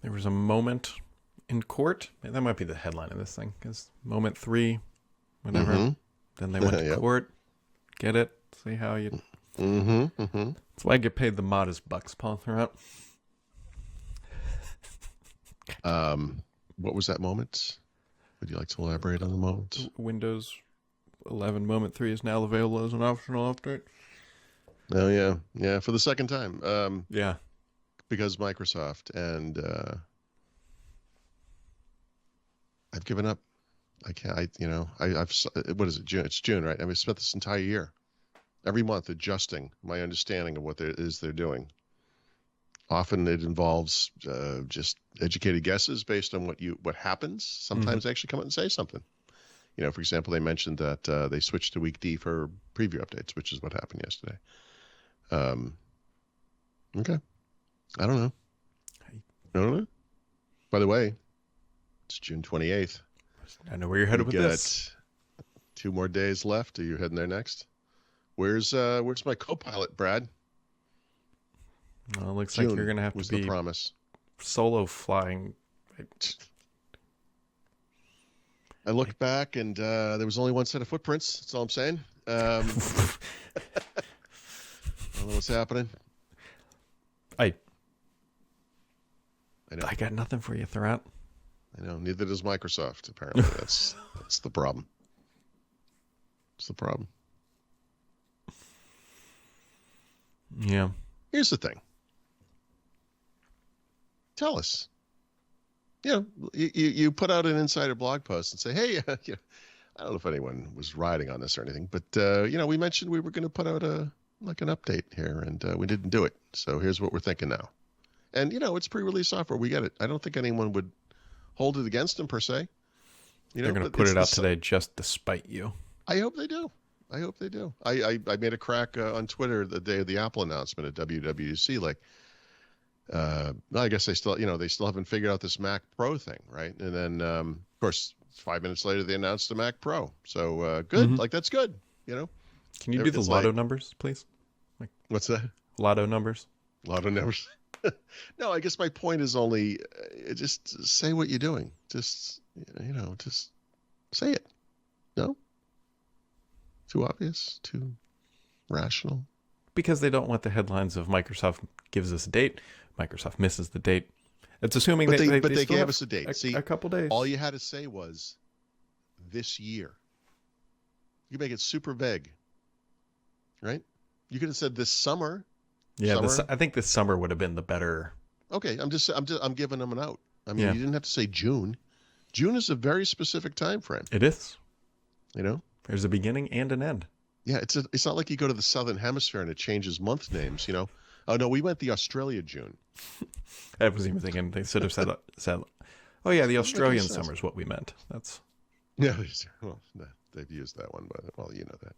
There was a moment in court. That might be the headline of this thing. Is moment 3, whatever. Mm-hmm. Then they went to Yep. court. Get it? See how you... Mm-hmm. Mm-hmm. That's why I get paid the modest bucks, Paul, throughout. What was that moment? Would you like to elaborate on the moment? Windows 11 moment 3 is now available as an optional update. Oh yeah, yeah, for the second time. Yeah. Because Microsoft and I've given up. I can't. I've. What is it? June. It's June, right? I mean, I spent this entire year, every month, adjusting my understanding of what they're doing. Often it involves just educated guesses based on what happens. Sometimes they actually come out and say something. For example, they mentioned that they switched to Week D for preview updates, which is what happened yesterday. Okay. I don't know. I don't know. By the way, it's June 28th. I know where you're headed with this. 2 more days left. Are you heading there next? Where's my co-pilot, Brad? Well, it looks June like you're going to have was to be the promise. solo flying. I looked back and there was only one set of footprints. That's all I'm saying. I don't know what's happening. I know. I got nothing for you throughout. I know. Neither does Microsoft. Apparently, that's the problem. It's the problem. Yeah. Here's the thing. Tell us. You put out an insider blog post and say, hey, I don't know if anyone was riding on this or anything, but we mentioned we were going to put out an update here, and we didn't do it. So here's what we're thinking now. And it's pre-release software. We get it. I don't think anyone would hold it against them per se. They're going to put it out today just to spite you. I hope they do. I made a crack on Twitter the day of the Apple announcement at WWDC. I guess they still haven't figured out this Mac Pro thing, right? And then, of course, 5 minutes later they announced the Mac Pro. So good, that's good. Can you do the lotto numbers, please? What's that? Lotto numbers. Lotto numbers. No, I guess my point is only just say what you're doing. Just say it. No. Too obvious. Too rational. Because they don't want the headlines of Microsoft gives us a date, Microsoft misses the date. It's assuming but they gave us a date. See, a couple days. All you had to say was this year. You make it super vague, right? You could have said this summer. Yeah, I think this summer would have been the better. Okay, I'm giving them an out. I mean, You didn't have to say June. June is a very specific time frame. It is. There's a beginning and an end. Yeah, it's not like you go to the Southern Hemisphere and it changes month names, Oh, no, we went the Australia June. I was even thinking they should have said, oh, yeah, the Australian summer is what we meant. That's. Yeah, well, they've used that one, but, well, you know that.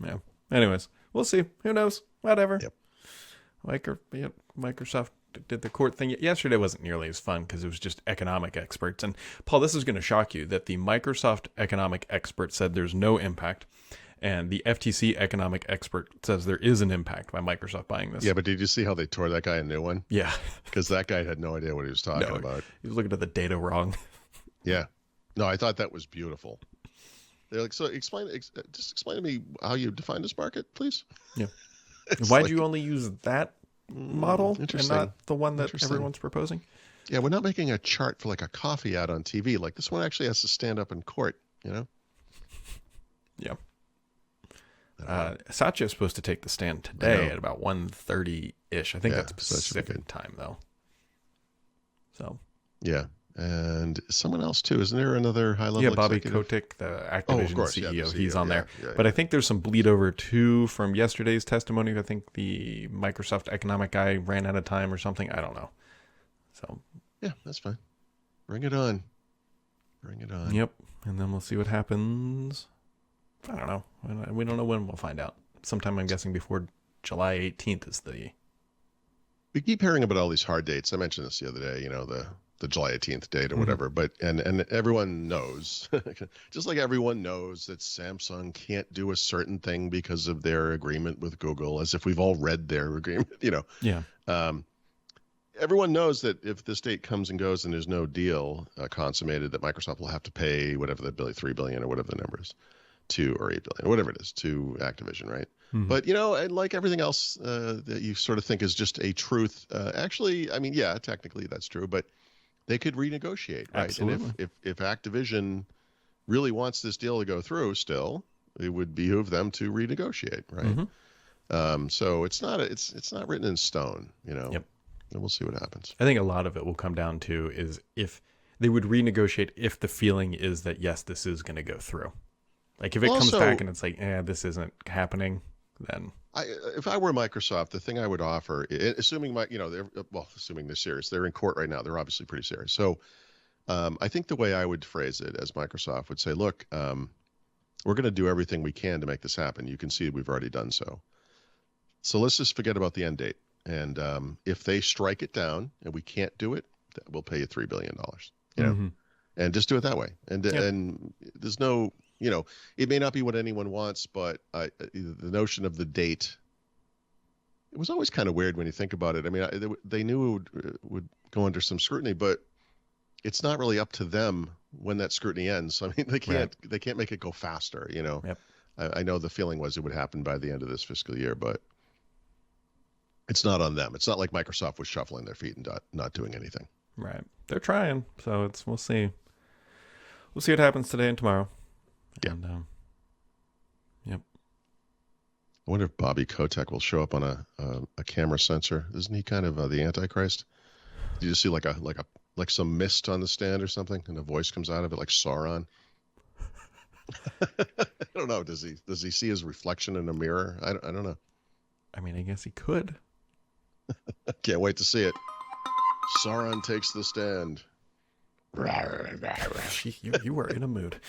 Yeah. Anyways, we'll see. Who knows? Whatever. Yep. Microsoft did the court thing. Yesterday wasn't nearly as fun because it was just economic experts. And, Paul, this is going to shock you that the Microsoft economic expert said there's no impact. And the FTC economic expert says there is an impact by Microsoft buying this. Yeah, but did you see how they tore that guy a new one? Yeah. Because that guy had no idea what he was talking about. He was looking at the data wrong. Yeah. No, I thought that was beautiful. They're like, so explain to me how you define this market, please. Yeah. Why'd you only use that model and not the one that everyone's proposing? Yeah, we're not making a chart for like a coffee ad on TV. Like this one actually has to stand up in court, Yeah. Satya is supposed to take the stand today at about 1:30-ish. I think that's Pacific time, though. So. Yeah. And someone else, too. Isn't there another high-level Bobby executive? Kotick, the Activision CEO. Yeah, the CEO. He's on there. Yeah. But I think there's some bleed over, too, from yesterday's testimony. I think the Microsoft economic guy ran out of time or something. I don't know. So. Yeah, that's fine. Bring it on. Yep. And then we'll see what happens. I don't know. We don't know when we'll find out. Sometime, I'm guessing, before July 18th is the... We keep hearing about all these hard dates. I mentioned this the other day, the July 18th date or whatever. But and everyone knows, just like everyone knows that Samsung can't do a certain thing because of their agreement with Google, as if we've all read their agreement, Yeah. everyone knows that if this date comes and goes and there's no deal consummated, that Microsoft will have to pay whatever the $3 billion or whatever the number is to, or $8 billion, or whatever it is, to Activision, right? Mhm. But, you know, and like everything else that you sort of think is just a truth, actually, I mean, yeah, technically that's true, but they could renegotiate, right? Absolutely. And if Activision really wants this deal to go through still, it would behoove them to renegotiate, right? Mhm. So it's not written in stone, you know. Yep. And we'll see what happens. I think a lot of it will come down to is if they would renegotiate if the feeling is that, yes, this is going to go through. Like if it comes Also, back and it's like, this isn't happening, then if I were Microsoft, the thing I would offer, assuming assuming they're serious, they're in court right now. They're obviously pretty serious. So I think the way I would phrase it as Microsoft would say, look, we're going to do everything we can to make this happen. You can see we've already done so. So let's just forget about the end date. And if they strike it down and we can't do it, we'll pay you $3 billion, you know, Mhm. and just do it that way. And Yep. and there's no, you know, it may not be what anyone wants, but the notion of the date, it was always kind of weird when you think about it. I mean, they knew it would go under some scrutiny, but it's not really up to them when that scrutiny ends. I mean, they can't make it go faster, you know. Yep. I know the feeling was it would happen by the end of this fiscal year, but it's not on them. It's not like Microsoft was shuffling their feet and not doing anything. Right. They're trying. So we'll see. We'll see what happens today and tomorrow. Yeah. And, yep. I wonder if Bobby Kotick will show up on a camera sensor. Isn't he kind of the Antichrist? Do you see like some mist on the stand or something, and a voice comes out of it like Sauron? I don't know. Does he see his reflection in a mirror? I don't know. I mean, I guess he could. I can't wait to see it. Sauron takes the stand. You were in a mood.